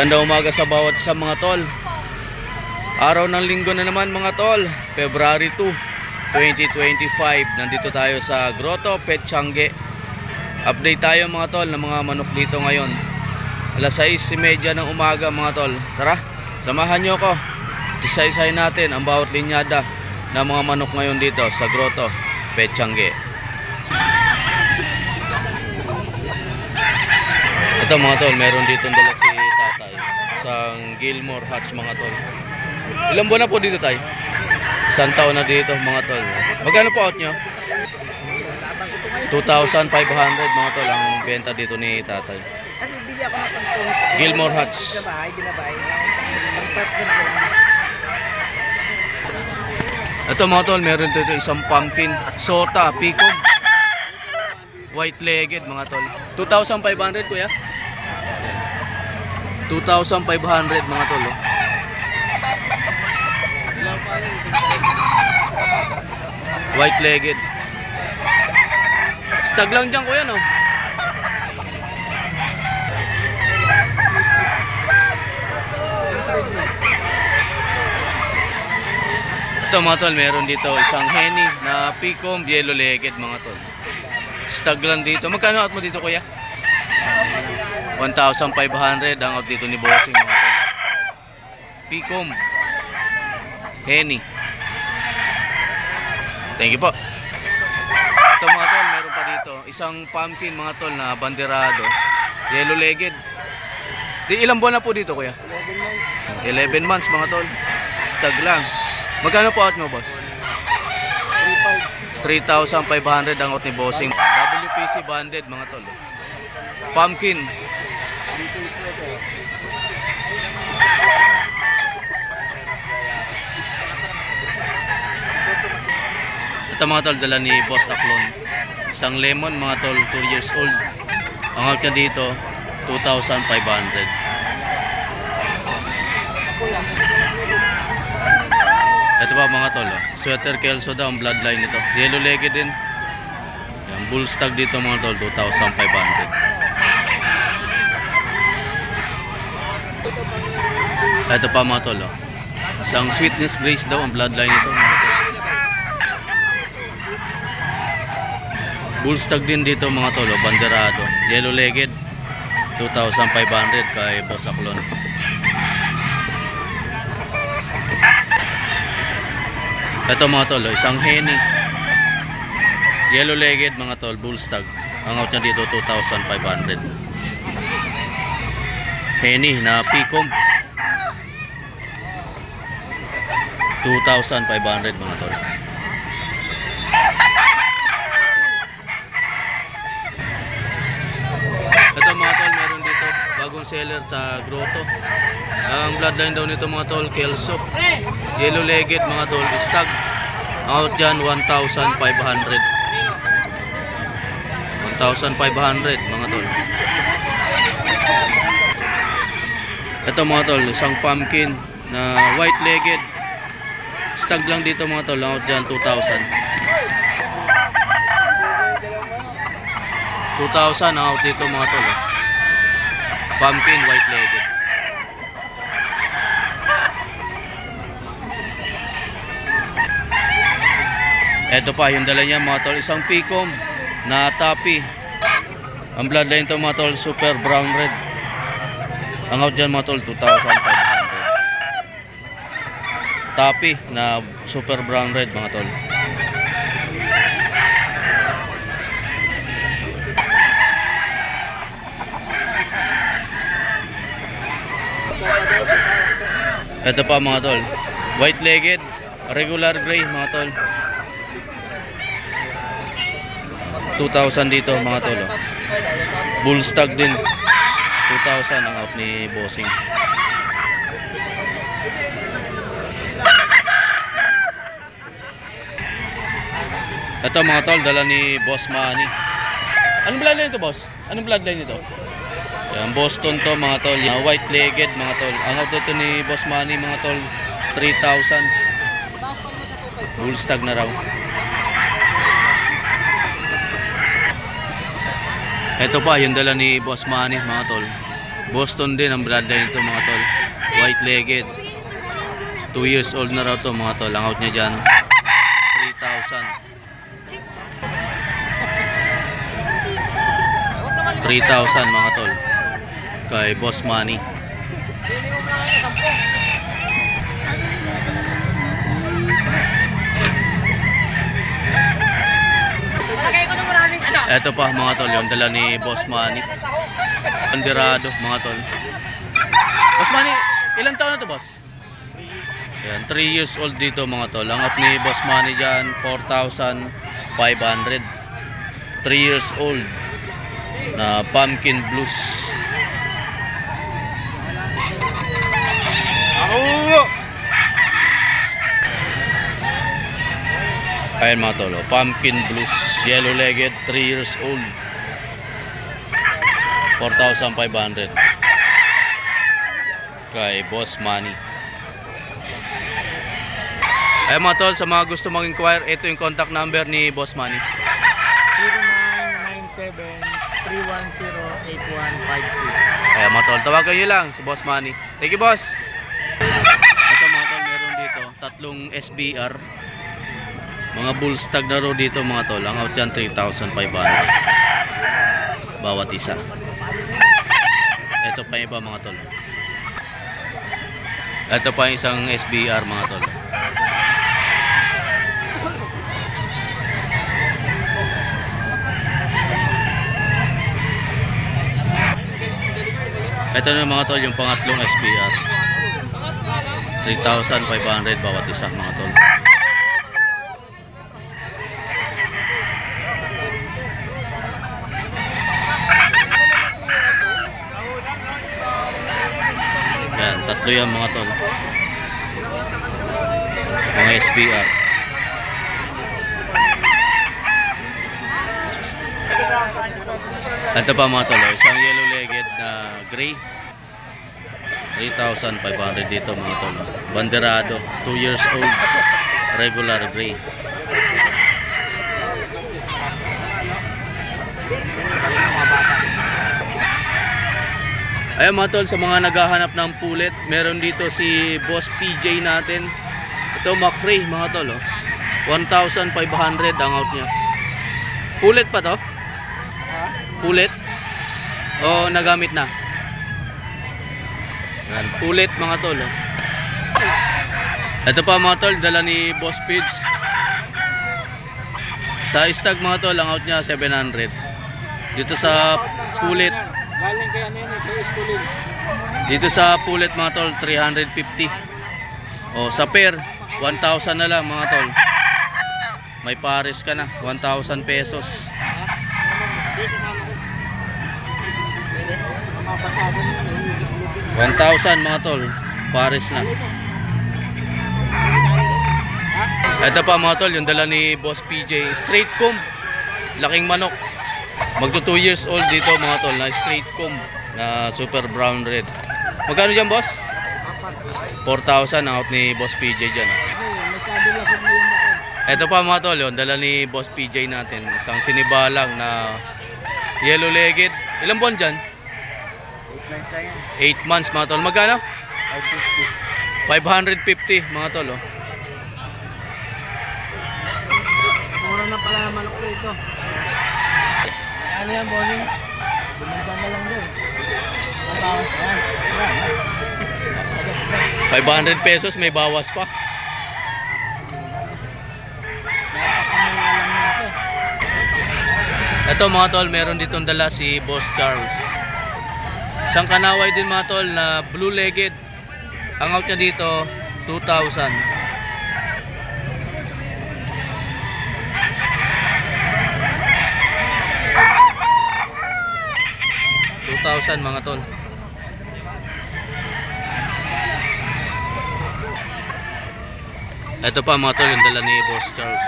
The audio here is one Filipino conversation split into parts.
Magandang umaga sa bawat isa mga tol. Araw ng linggo na naman mga tol, February 2, 2025. Nandito tayo sa Grotto Petchange. Update tayo mga tol ng mga manok dito ngayon. Alas 6:30 ng umaga mga tol. Tara, samahan nyo ko. Isa-isahin natin ang bawat linyada ng mga manok ngayon dito sa Grotto Petchange. Ito mga tol, meron dito dala si tatay. Isang Gilmore Hatch mga tol. Ilang buwan na po dito tayo? Isang taon na dito mga tol. Magkano po out nyo? 2,500 mga tol ang benta dito ni tatay. Gilmore Hatch. Ito mga tol, meron dito isang pumpkin Sota Peacock white legged mga tol. 2,500 kuya? 2,500 mga tol. White legged. Stag lang dyan kuya no? Ito mga tol, meron dito isang Henny na Peacock yellow legged mga tol. Stag lang dito. Magkano out mo dito kuya? 1,500 ang out dito ni Bossing mga tol. Peacock Henny. Thank you po. Ito mga tol, meron pa dito isang pumpkin mga tol na banderado yellow legged. Ilang buwan na po dito kuya? 11 months mga tol. Stag lang. Magkano po out mo boss? 3,500 ang out ni Bossing. WPC banded mga tol. Pumpkin. Ito mga tol, dala ni Boss Aklon. Isang lemon mga tol, 2 years old. Ang out niya dito, 2,500. Ito pa mga tol, sweater Kelso daw ang bloodline nito. Yellow legged din. Yan, bull stag dito mga tol, 2,500. Ito pa mga tol, isang Sweetness Grace daw ang bloodline nito mga tol. Bull stag din dito mga tol, banderado. Yellow legged, 2,500 kay Boss Aklon. Ito mga tol, isang Henny yellow legged mga tol, bull stag. Ang out niya dito 2,500. Henny na Peacock 2,500 mga tol. Ito mga tol, meron dito bagong seller sa Grotto. Ang bloodline daw nito mga tol, Kelso yellow legged mga tol, stag. Out dyan 1,500. 1,500 mga tol. Ito mga tol, isang pumpkin na white legged. Stag lang dito mga tol, out dyan 2,000. 2,000 out dito mga tol. Pumpkin white legged. Ito pa yung dala niya mga tol, isang Peacock na Tappy. Ang bloodline to mga tol, super brown red. Ang out dyan mga tol, 2,500. Tappy na super brown red mga tol. Ito pa mga tol, white legged regular gray mga tol, 2,000 dito mga tol. Bull stag din, 2,000 ang out ni Bossing. Ito mga tol, dala ni Boss Manny. Anong bloodline ito boss? Anong bloodline ito? Yan, Boston to mga tol, white legged mga tol. Ang out dito ni Boss Manny mga tol, 3,000. Bull stag na raw. Ito pa yung dala ni Boss Manny mga tol, Boston din ang bloodline nito mga tol. White legged. 2 years old na raw to mga tol. Ang out niya dyan 3,000 mga tol kay Boss Manny. Eto pa mga tol, yung dala ni Boss Manny. Banderado mga tol. Boss Manny, ilang taon na to boss? Yan, 3 years old dito mga tol. Ang up ni Boss Manny dyan 4,500. 3 years old na pumpkin blues. Ayan mga tol, pumpkin blues, yellow legged, 3 years old, 4,500 kay Boss Manny. Ayan mga tol, sa mga gusto mag-inquire, ito yung contact number ni Boss Manny: 0997-310-8152. Ayan mga tol, tawagan nyo lang si Boss Manny. Thank you boss. Ito mga tol, meron dito tatlong SBR, mga bull stag na raw dito mga tol. Ang out dyan 3,500 bawat isa. Ito pa iba mga tol. Ito pa isang SBR mga tol. Ito na mga tol, yung pangatlong SBR, 3,500 bawat isa mga tol. Yan, tatlo yan mga tol, mga SBR. Ito pa mga tol, isang yellow legged na gray, 3,500 dito mga tol. Banderado, 2 years old, regular gray. Ayan mga tol, sa mga naghahanap ng pulet, meron dito si Boss PJ natin. Ito McRae mga tol, 1,500 ang out niya. Pulet pa to? Pulet? O nagamit na? Yan, pulet mga tol. Ito pa mga tol, dala ni Boss Pids. Sa stag mga tol, ang out niya 700. Dito sa pulet, Galing kaya na yun, ito iskulin. dito sa pulet mga tol, 350. O sa pair, 1,000 na lang mga tol. May pares ka na, 1,000 pesos. 1,000 mga tol, pares na. Ito pa mga tol, yung dala ni Boss PJ, straight comb, laking manok. Magto 2 years old dito mga tol, na straight comb na super brown red. Magkano dyan boss? 4,000 ang out ni Boss PJ dyan. Ito pa mga tol, yung dala ni Boss PJ natin, isang sinibalang na yellow legged. Ilang buwan dyan? 8 months mga tol. Magkano? 550 mga tol. Mura na pala ang manok dito. Ano yan, bossing? Bumanda na lang doon. 500 pesos, may bawas pa. Ito mga tol, meron ditong dala si Boss Charles. Isang kanaway din mga tol na blue legged. Ang out niya dito 2,000. 2,000 mga tol. Ito pa mga tol, yung dala ni Boss Charles.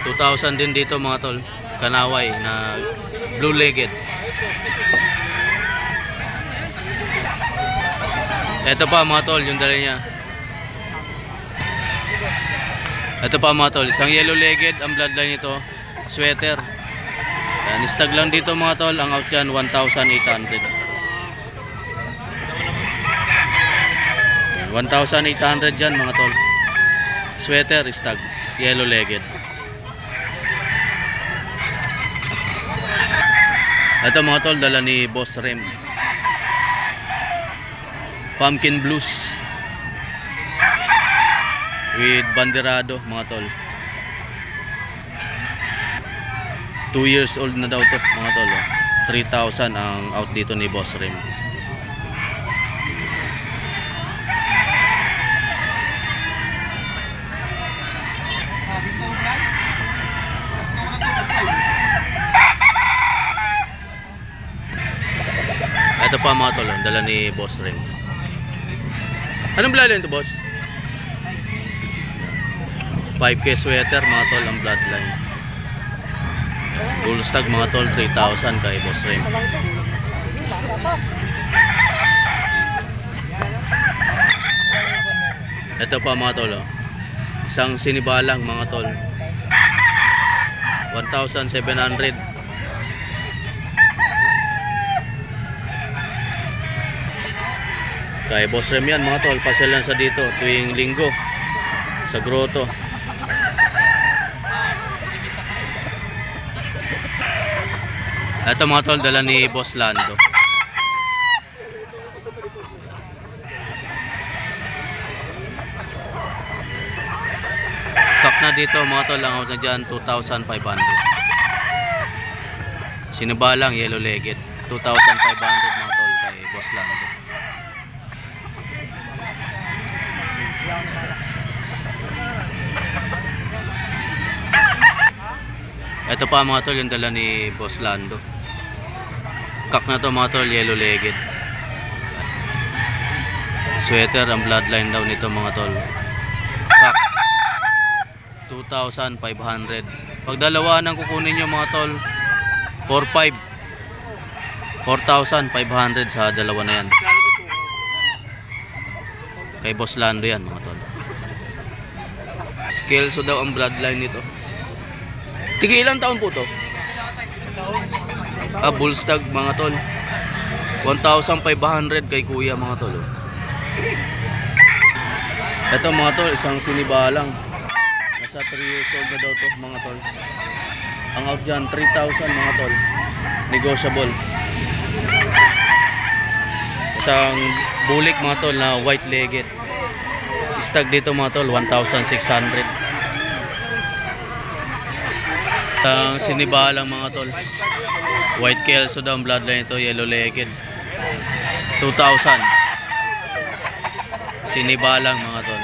2,000 din dito mga tol. Kanaway na blue legged. Ito pa mga tol, yung dala niya. Ito pa mga tol, isang yellow legged ang bloodline nito, sweater. Yan, stag lang dito mga tol, ang out dyan 1,800. 1,800 dyan mga tol. Sweater, stag, yellow legged. Ito mga tol, dala ni Boss Rem. Pumpkin blues with banderado mga tol. 2 years old na daw to mga tol. 3,000 ang out dito ni Boss Rem. Ito pa mga tol, dala ni Boss Rem. Anong bloodline to, boss? 5K sweater mga tol ang bloodline. Full stag mga tol, 3,000 kay Boss Rem. Ito pa mga tol, isang sinibalang mga tol, 1,700. Kay Boss Rem yan mga tol, pasal lang sa dito tuwing linggo sa grotto. Ito mga tol, dala ni Boss Lando. Kak na dito mga tol, ang out na dyan 2,500. Sinibalang yellow legged 2,500 mga tol kay Boss Lando. Ito pa mga tol, yung dala ni Boss Lando. Kak na to mga tol, yellow legged. Sweater ang bloodline daw nito mga tol. Kak 2,500. Pag dalawa nang kukunin nyo mga tol, 4,500 sa dalawa na yan. Kay Boss Lando yan mga tol. Kelso daw ang bloodline nito. Tigi ilang taon po to? Bull stag mga tol, 1,500 kay kuya mga tol. Ito mga tol, isang sinibalang, nasa 3 years old na daw to mga tol. Ang out dyan 3,000 mga tol, negotiable. Isang bulik mga tol na white legged, stag dito mga tol, 1,600. Ang sinibalang mga tol, white kelso daw ang bloodline ito, yellow legged, 2,000. Sinibalang mga tol.